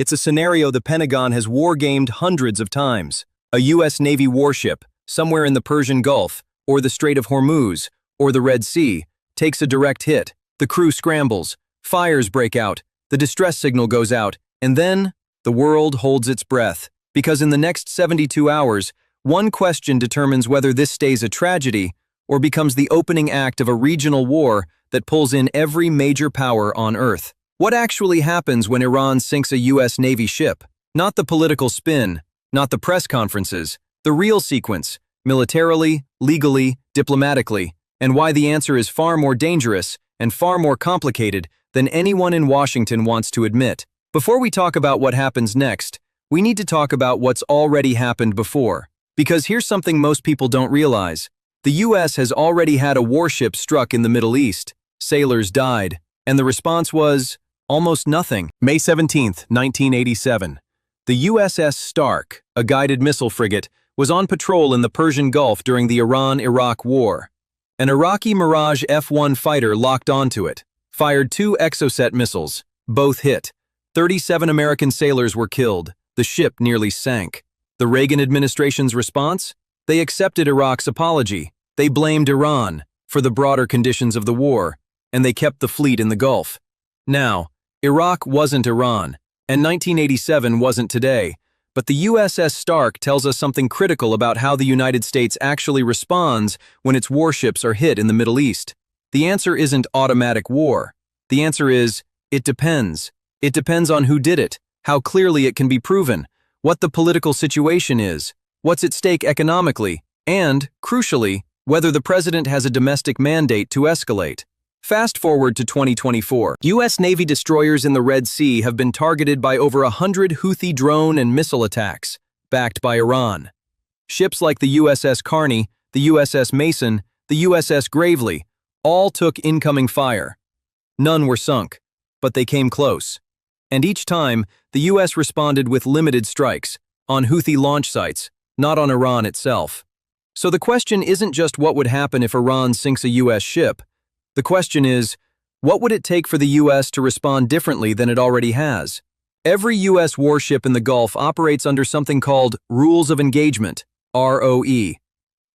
It's a scenario the Pentagon has war-gamed hundreds of times. A U.S. Navy warship, somewhere in the Persian Gulf, or the Strait of Hormuz, or the Red Sea, takes a direct hit. The crew scrambles, fires break out, the distress signal goes out, and then the world holds its breath. Because in the next 72 hours, one question determines whether this stays a tragedy or becomes the opening act of a regional war that pulls in every major power on Earth. What actually happens when Iran sinks a U.S. Navy ship? Not the political spin, not the press conferences, the real sequence, militarily, legally, diplomatically, and why the answer is far more dangerous and far more complicated than anyone in Washington wants to admit. Before we talk about what happens next, we need to talk about what's already happened before. Because here's something most people don't realize. The U.S. has already had a warship struck in the Middle East. Sailors died, and the response was almost nothing. May 17, 1987. The USS Stark, a guided missile frigate, was on patrol in the Persian Gulf during the Iran-Iraq War. An Iraqi Mirage F-1 fighter locked onto it, fired 2 Exocet missiles. Both hit. 37 American sailors were killed. The ship nearly sank. The Reagan administration's response? They accepted Iraq's apology. They blamed Iran for the broader conditions of the war, and they kept the fleet in the Gulf. Now, Iraq wasn't Iran, and 1987 wasn't today, but the USS Stark tells us something critical about how the United States actually responds when its warships are hit in the Middle East. The answer isn't automatic war. The answer is, it depends. It depends on who did it, how clearly it can be proven, what the political situation is, what's at stake economically, and, crucially, whether the president has a domestic mandate to escalate. Fast forward to 2024. U.S. Navy destroyers in the Red Sea have been targeted by over 100 Houthi drone and missile attacks, backed by Iran. Ships like the USS Carney, the USS Mason, the USS Gravely, all took incoming fire. None were sunk, but they came close. And each time, the U.S. responded with limited strikes, on Houthi launch sites, not on Iran itself. So the question isn't just what would happen if Iran sinks a U.S. ship. The question is, what would it take for the U.S. to respond differently than it already has? Every U.S. warship in the Gulf operates under something called Rules of Engagement, ROE.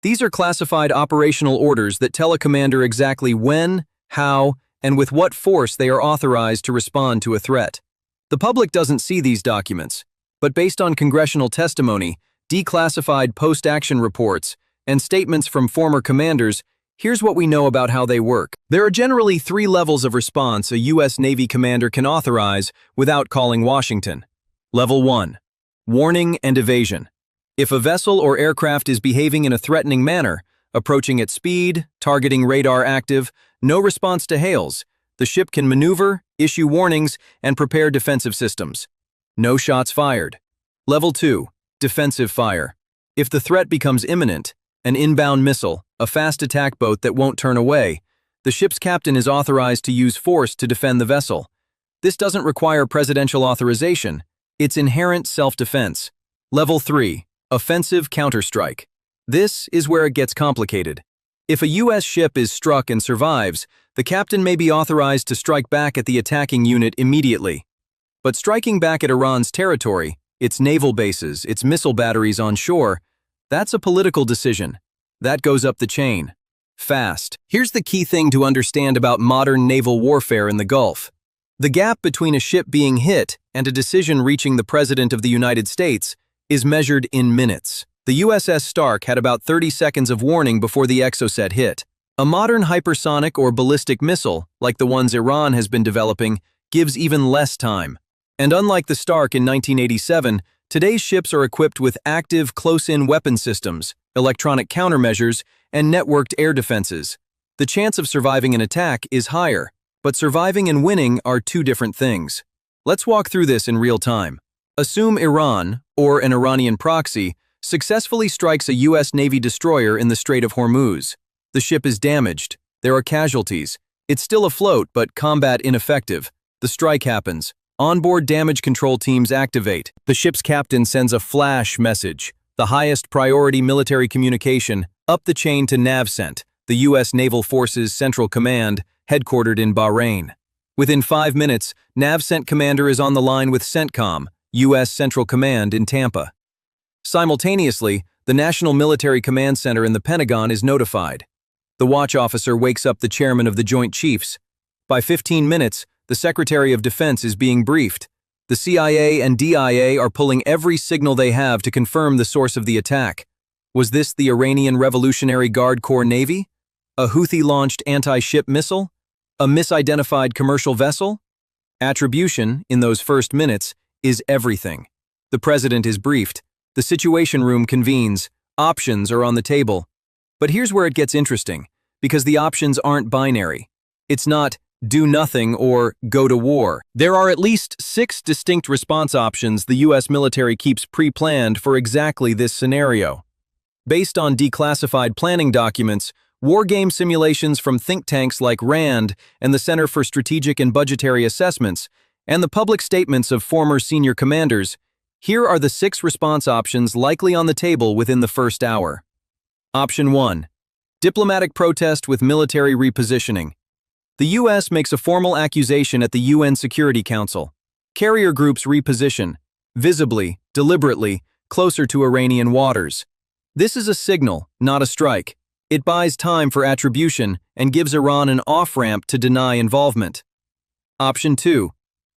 These are classified operational orders that tell a commander exactly when, how, and with what force they are authorized to respond to a threat. The public doesn't see these documents, but based on congressional testimony, declassified post-action reports, and statements from former commanders, here's what we know about how they work. There are generally 3 levels of response a U.S. Navy commander can authorize without calling Washington. Level 1. Warning and evasion. If a vessel or aircraft is behaving in a threatening manner, approaching at speed, targeting radar active, no response to hails, the ship can maneuver, issue warnings, and prepare defensive systems. No shots fired. Level 2. Defensive fire. If the threat becomes imminent, an inbound missile, a fast attack boat that won't turn away, the ship's captain is authorized to use force to defend the vessel. This doesn't require presidential authorization. It's inherent self-defense. Level 3. Offensive counterstrike. This is where it gets complicated. If a U.S. ship is struck and survives, the captain may be authorized to strike back at the attacking unit immediately. But striking back at Iran's territory, its naval bases, its missile batteries on shore, that's a political decision. That goes up the chain. Fast. Here's the key thing to understand about modern naval warfare in the Gulf. The gap between a ship being hit and a decision reaching the President of the United States is measured in minutes. The USS Stark had about 30 seconds of warning before the Exocet hit. A modern hypersonic or ballistic missile, like the ones Iran has been developing, gives even less time. And unlike the Stark in 1987, today's ships are equipped with active close-in weapon systems, electronic countermeasures, and networked air defenses. The chance of surviving an attack is higher, but surviving and winning are 2 different things. Let's walk through this in real time. Assume Iran, or an Iranian proxy, successfully strikes a U.S. Navy destroyer in the Strait of Hormuz. The ship is damaged. There are casualties. It's still afloat, but combat ineffective. The strike happens. Onboard damage control teams activate. The ship's captain sends a flash message, the highest priority military communication, up the chain to NAVCENT, the U.S. Naval Forces Central Command, headquartered in Bahrain. Within 5 minutes, NAVCENT commander is on the line with CENTCOM, U.S. Central Command in Tampa. Simultaneously, the National Military Command Center in the Pentagon is notified. The watch officer wakes up the chairman of the Joint Chiefs. By 15 minutes, the Secretary of Defense is being briefed. The CIA and DIA are pulling every signal they have to confirm the source of the attack. Was this the Iranian Revolutionary Guard Corps Navy? A Houthi-launched anti-ship missile? A misidentified commercial vessel? Attribution, in those first minutes, is everything. The president is briefed. The Situation Room convenes. Options are on the table. But here's where it gets interesting, because the options aren't binary. It's not do nothing or go to war. There are at least 6 distinct response options the U.S. military keeps pre-planned for exactly this scenario. Based on declassified planning documents, war game simulations from think tanks like RAND and the Center for Strategic and Budgetary Assessments, and the public statements of former senior commanders, here are the 6 response options likely on the table within the first hour. Option 1. Diplomatic protest with military repositioning. The U.S. makes a formal accusation at the UN Security Council. Carrier groups reposition, visibly, deliberately, closer to Iranian waters. This is a signal, not a strike. It buys time for attribution and gives Iran an off-ramp to deny involvement. Option 2.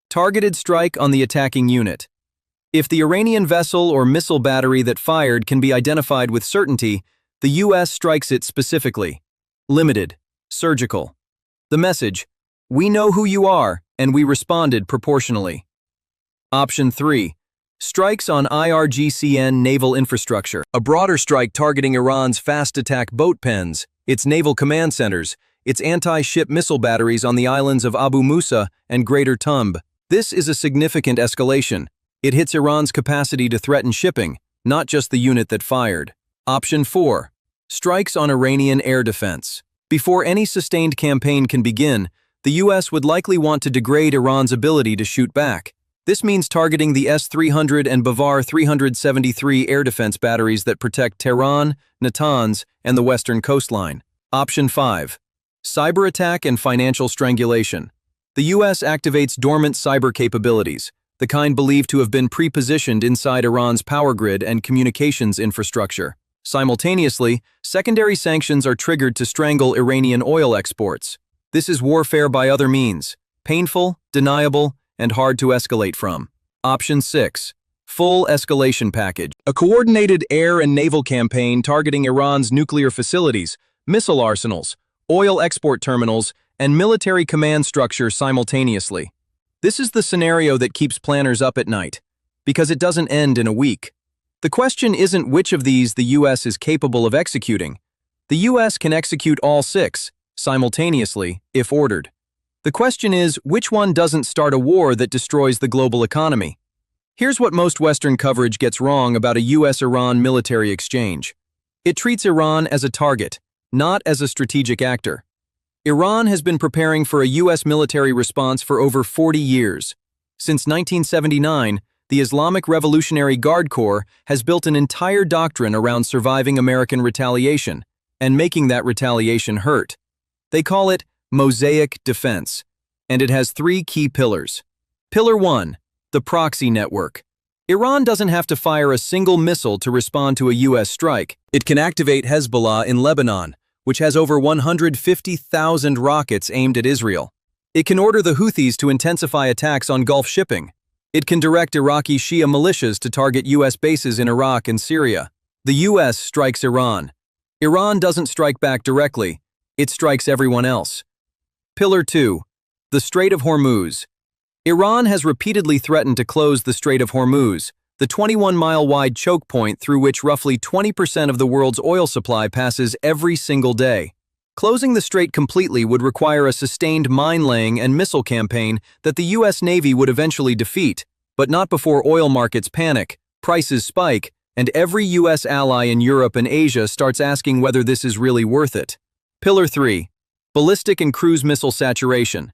Targeted strike on the attacking unit. If the Iranian vessel or missile battery that fired can be identified with certainty, the U.S. strikes it specifically. Limited. Surgical. The message: we know who you are, and we responded proportionally. Option 3. Strikes on IRGCN naval infrastructure. A broader strike targeting Iran's fast attack boat pens, its naval command centers, its anti-ship missile batteries on the islands of Abu Musa and Greater Tumb. This is a significant escalation. It hits Iran's capacity to threaten shipping, not just the unit that fired. Option 4. Strikes on Iranian air defense. Before any sustained campaign can begin, the U.S. would likely want to degrade Iran's ability to shoot back. This means targeting the S-300 and Bavar 373 air defense batteries that protect Tehran, Natanz, and the western coastline. Option 5. Cyber attack and financial strangulation. The U.S. activates dormant cyber capabilities, the kind believed to have been pre-positioned inside Iran's power grid and communications infrastructure. Simultaneously, secondary sanctions are triggered to strangle Iranian oil exports. This is warfare by other means, painful, deniable, and hard to escalate from. Option 6. Full escalation package. A coordinated air and naval campaign targeting Iran's nuclear facilities, missile arsenals, oil export terminals, and military command structure simultaneously. This is the scenario that keeps planners up at night, because it doesn't end in a week. The question isn't which of these the U.S. is capable of executing. The U.S. can execute all 6, simultaneously, if ordered. The question is which one doesn't start a war that destroys the global economy. Here's what most Western coverage gets wrong about a U.S.-Iran military exchange. It treats Iran as a target, not as a strategic actor. Iran has been preparing for a U.S. military response for over 40 years. Since 1979, the Islamic Revolutionary Guard Corps has built an entire doctrine around surviving American retaliation and making that retaliation hurt. They call it mosaic defense, and it has 3 key pillars. Pillar 1, the proxy network. Iran doesn't have to fire a single missile to respond to a U.S. strike. It can activate Hezbollah in Lebanon, which has over 150,000 rockets aimed at Israel. It can order the Houthis to intensify attacks on Gulf shipping. It can direct Iraqi Shia militias to target U.S. bases in Iraq and Syria. The U.S. strikes Iran. Iran doesn't strike back directly. It strikes everyone else. Pillar 2. The Strait of Hormuz. Iran has repeatedly threatened to close the Strait of Hormuz, the 21-mile-wide choke point through which roughly 20% of the world's oil supply passes every single day. Closing the strait completely would require a sustained mine-laying and missile campaign that the U.S. Navy would eventually defeat, but not before oil markets panic, prices spike, and every U.S. ally in Europe and Asia starts asking whether this is really worth it. Pillar 3. Ballistic and cruise missile saturation.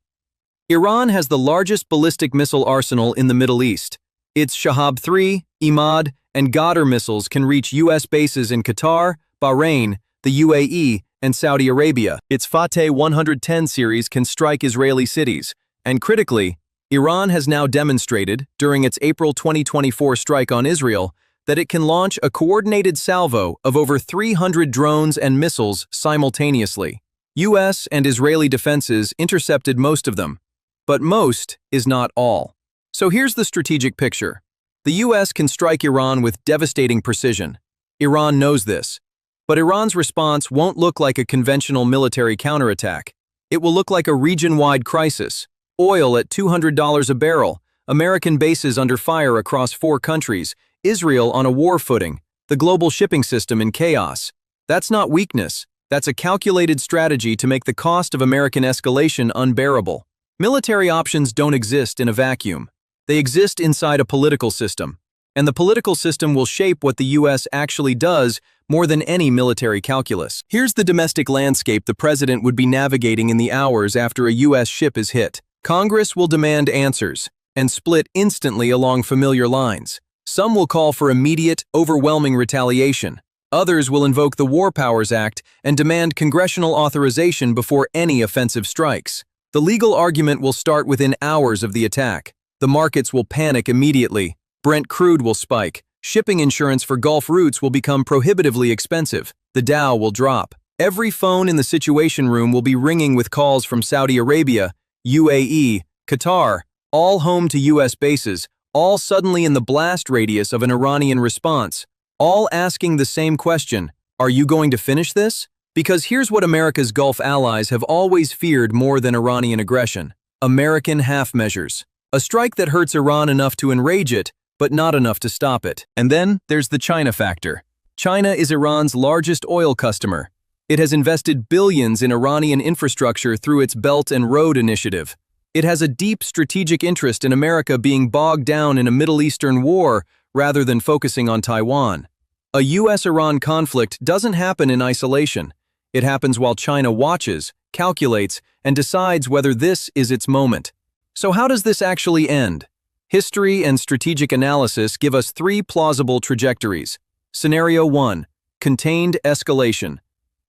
Iran has the largest ballistic missile arsenal in the Middle East. Its Shahab-3, Imad, and Ghadr missiles can reach U.S. bases in Qatar, Bahrain, the UAE, and Saudi Arabia. Its Fateh 110 series can strike Israeli cities, and critically, Iran has now demonstrated, during its April 2024 strike on Israel, that it can launch a coordinated salvo of over 300 drones and missiles simultaneously. US and Israeli defenses intercepted most of them, but most is not all. So here's the strategic picture. The US can strike Iran with devastating precision. Iran knows this. But Iran's response won't look like a conventional military counterattack. It will look like a region-wide crisis. Oil at $200 a barrel, American bases under fire across 4 countries, Israel on a war footing, the global shipping system in chaos. That's not weakness. That's a calculated strategy to make the cost of American escalation unbearable. Military options don't exist in a vacuum. They exist inside a political system. And the political system will shape what the US actually does more than any military calculus. Here's the domestic landscape the president would be navigating in the hours after a US ship is hit. Congress will demand answers and split instantly along familiar lines. Some will call for immediate, overwhelming retaliation. Others will invoke the War Powers Act and demand congressional authorization before any offensive strikes. The legal argument will start within hours of the attack. The markets will panic immediately. Brent crude will spike. Shipping insurance for Gulf routes will become prohibitively expensive. The Dow will drop. Every phone in the Situation Room will be ringing with calls from Saudi Arabia, UAE, Qatar, all home to US bases, all suddenly in the blast radius of an Iranian response, all asking the same question: are you going to finish this? Because here's what America's Gulf allies have always feared more than Iranian aggression: American half measures. A strike that hurts Iran enough to enrage it, but not enough to stop it. And then there's the China factor. China is Iran's largest oil customer. It has invested billions in Iranian infrastructure through its Belt and Road Initiative. It has a deep strategic interest in America being bogged down in a Middle Eastern war rather than focusing on Taiwan. A US-Iran conflict doesn't happen in isolation. It happens while China watches, calculates, and decides whether this is its moment. So how does this actually end? History and strategic analysis give us 3 plausible trajectories. Scenario 1. Contained escalation.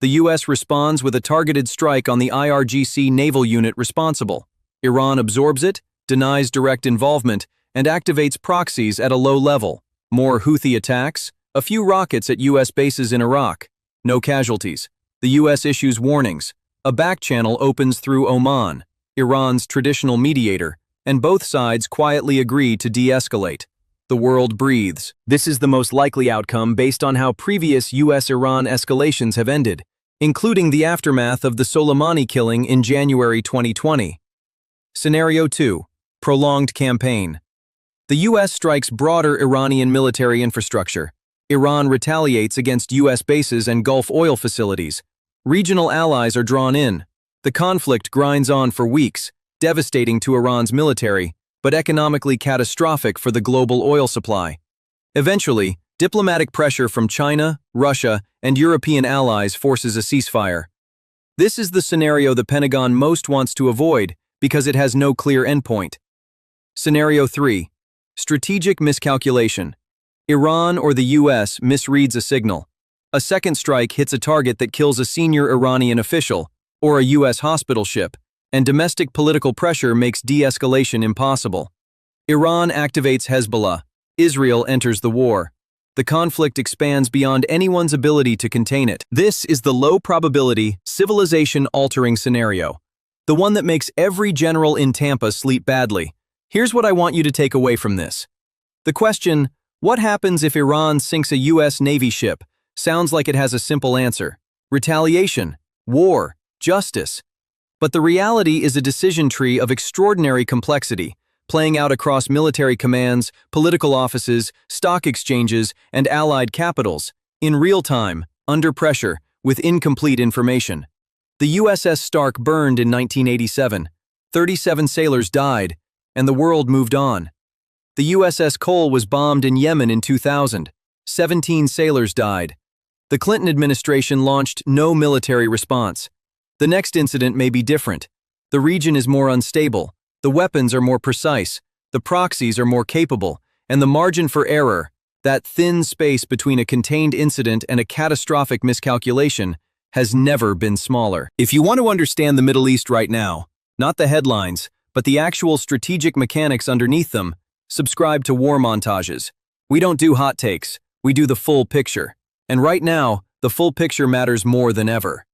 The US responds with a targeted strike on the IRGC naval unit responsible. Iran absorbs it, denies direct involvement, and activates proxies at a low level. More Houthi attacks, a few rockets at US bases in Iraq. No casualties. The US issues warnings. A back channel opens through Oman, Iran's traditional mediator, and both sides quietly agree to de-escalate. The world breathes. This is the most likely outcome based on how previous US-Iran escalations have ended, including the aftermath of the Soleimani killing in January 2020. Scenario 2. Prolonged campaign. The US strikes broader Iranian military infrastructure. Iran retaliates against US bases and Gulf oil facilities. Regional allies are drawn in. The conflict grinds on for weeks, devastating to Iran's military, but economically catastrophic for the global oil supply. Eventually, diplomatic pressure from China, Russia, and European allies forces a ceasefire. This is the scenario the Pentagon most wants to avoid because it has no clear endpoint. Scenario 3. Strategic miscalculation. Iran or the US misreads a signal. A second strike hits a target that kills a senior Iranian official, or a US hospital ship, and domestic political pressure makes de-escalation impossible. Iran activates Hezbollah. Israel enters the war. The conflict expands beyond anyone's ability to contain it. This is the low-probability, civilization-altering scenario, the one that makes every general in Tampa sleep badly. Here's what I want you to take away from this. The question, what happens if Iran sinks a US Navy ship, sounds like it has a simple answer: retaliation, war, justice. But the reality is a decision tree of extraordinary complexity, playing out across military commands, political offices, stock exchanges, and allied capitals, in real time, under pressure, with incomplete information. The USS Stark burned in 1987. 37 sailors died, and the world moved on. The USS Cole was bombed in Yemen in 2000. 17 sailors died. The Clinton administration launched no military response. The next incident may be different. The region is more unstable. The weapons are more precise. The proxies are more capable. And the margin for error, that thin space between a contained incident and a catastrophic miscalculation, has never been smaller. If you want to understand the Middle East right now, not the headlines, but the actual strategic mechanics underneath them. Subscribe to War Montages. We don't do hot takes, we do the full picture. And right now, the full picture matters more than ever.